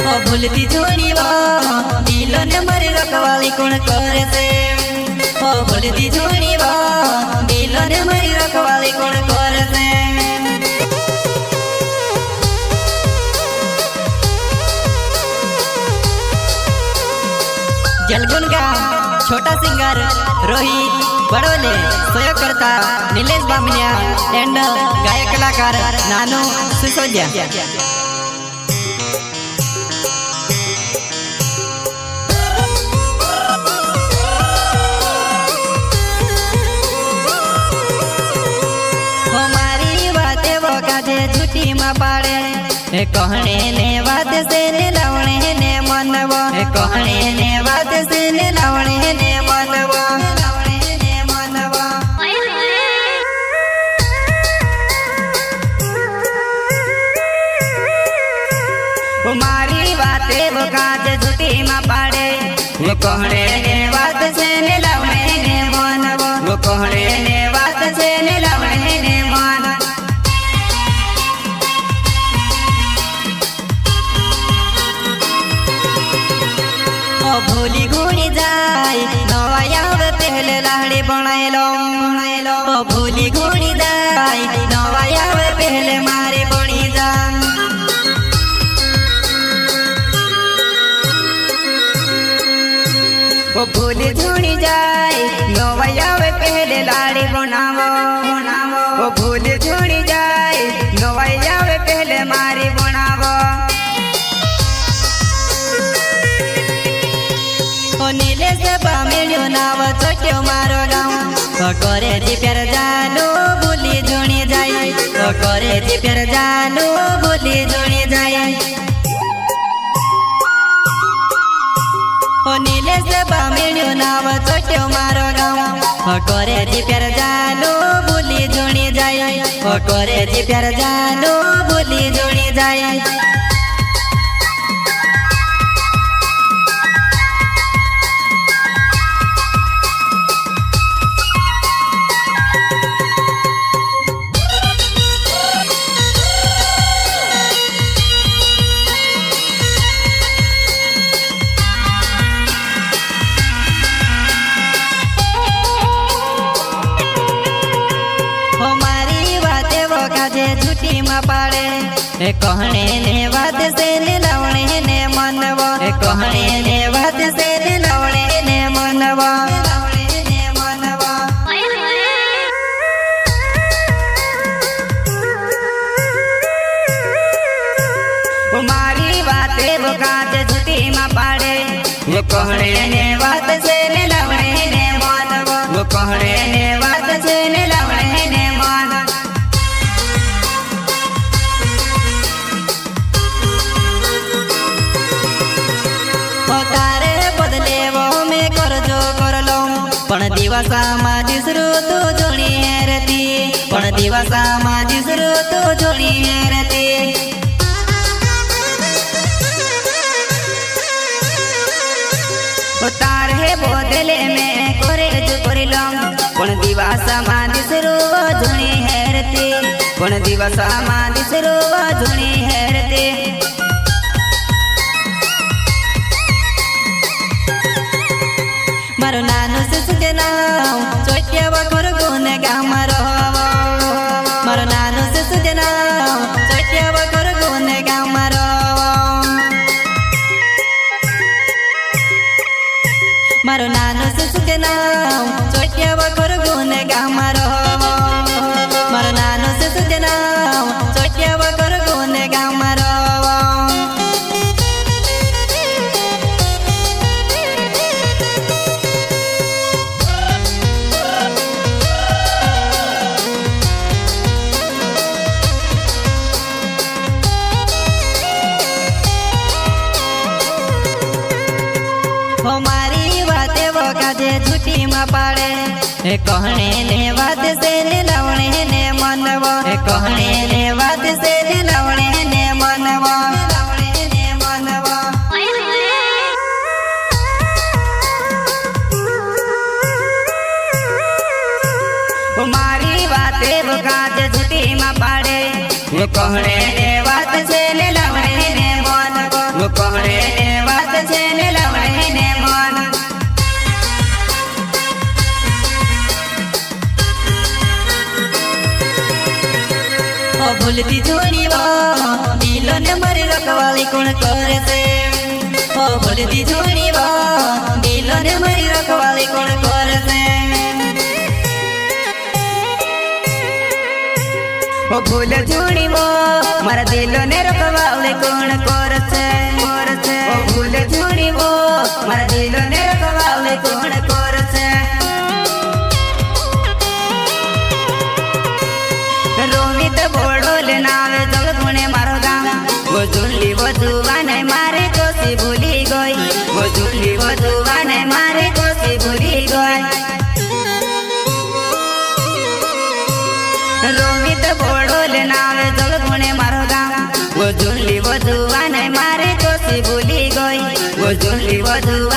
ओ भूलती छोड़ी दिलो ने मारी रखवाली कौन करे से। ओ भूलती छोड़ी दिलो ने मारी रखवाली कौन करे से। जलगुन का छोटा सिंगर रोहित बड़ोले, सहयोगकर्ता नीलेश बामनिया एंड गायक कलाकार नानू सिसोदिया। हमारी बातें वो काजे झूठी माँ पाड़े, कहने ने बात से ने लावणे ने मनवा, कहने ने बात से ने लावणे ने मनवा। हमारी बातें वो काज झूठी माँ पाड़े, वो कहने ने बात से ने लावणे ने मनवा, वो कहने ने बात से ने लावणे ने मनवा। भूली घूनी जाए नवाया पहले लाड़ी बनाए लो। भूली घूनी जाए नवाया पहले मारे बनी जा। भूली घूनी जाए नवाया पहले लाड़ी बनावो। भूली घूनी जाए नवाया पहले मारे बनावो। नीलेश बामनियो नाव छोट्यो मारो गाँव, करे जी प्यार जानो भूली जुणी जाए, करे जी प्यार जानो भूली जुणी जाए। नीलेश बामनियो नाव छोट्यो मारो गाँव, करे जी प्यार जानो भूली जुणी जाए, करे जी प्यार जानो भूली जुणी जाए। झूठी माँ पाड़े, कहने ने बात से ने लावणे ने मनवा, कहने ने बात से ने लावणे ने मनवा। हमारी बातें वो काज झूठी माँ पाड़े, वो कहने ने बात से ने लावणे ने मनवा, वो कहने ने बात से ने लावणे ने मनवा। पण दिवसा माझी श्रुतो जोडी हेरती, पण दिवसा माझी श्रुतो जोडी हेरती। तार हे बोदले में करे जो करिलो, पण दिवसा माझी श्रुतो जोडी हेरती, पण दिवसा माझी श्रुतो जोडी हेरती। मारो नानो सिसुके नाम छोट्या बखर गुने गाम रहो। मारो नानो सिसुके नाम छोट्या बखर गुने गाम रहो। मारो नानो सिसुके नाम छोट्या बखर गुने गाम रहो। मारो नानो सिसुके नाम छोट्या बखर गुने गाम रहो। हमारी बातें वो काजे झूठी माँ पाड़े, कहने ने बात से ने लावणे ने मनवा, कहने ने बात से ने लावणे ने मनवा। हमारी बातें वो काजे झूठी माँ पाड़े, कहने ने बात से ने लावणे ने मनवा, કોહળે ને વાત છે ને લવણે ને મન ભૂલતી જોડી દિલો ને મારી રખવાળી કોણ કરે છે ભૂલતી જોડી દિલો ને મારી રખવાળી કોણ કરે છે ભૂલ જોડી મારા દિલો ને રખવાળી કોણ કરે છે ભૂલ જોડી મારા દિલો ને રખવાળી કોણ કરે છે રોહિત બોડોલ નાવે જગ ગુણે મારો ગામ વો ઝુલ્લી વધુવાને મારે કોસી ભૂલી ગઈ વો ઝુલ્લી વધુવાને મારે કોસી ભૂલી ગઈ રોહિત બોડોલ નાવે જગ ગુણે મારો ગામ વો ઝુલ્લી વધુવાને મારે કોસી ભૂલી ગઈ વો ઝુલ્લી વધુ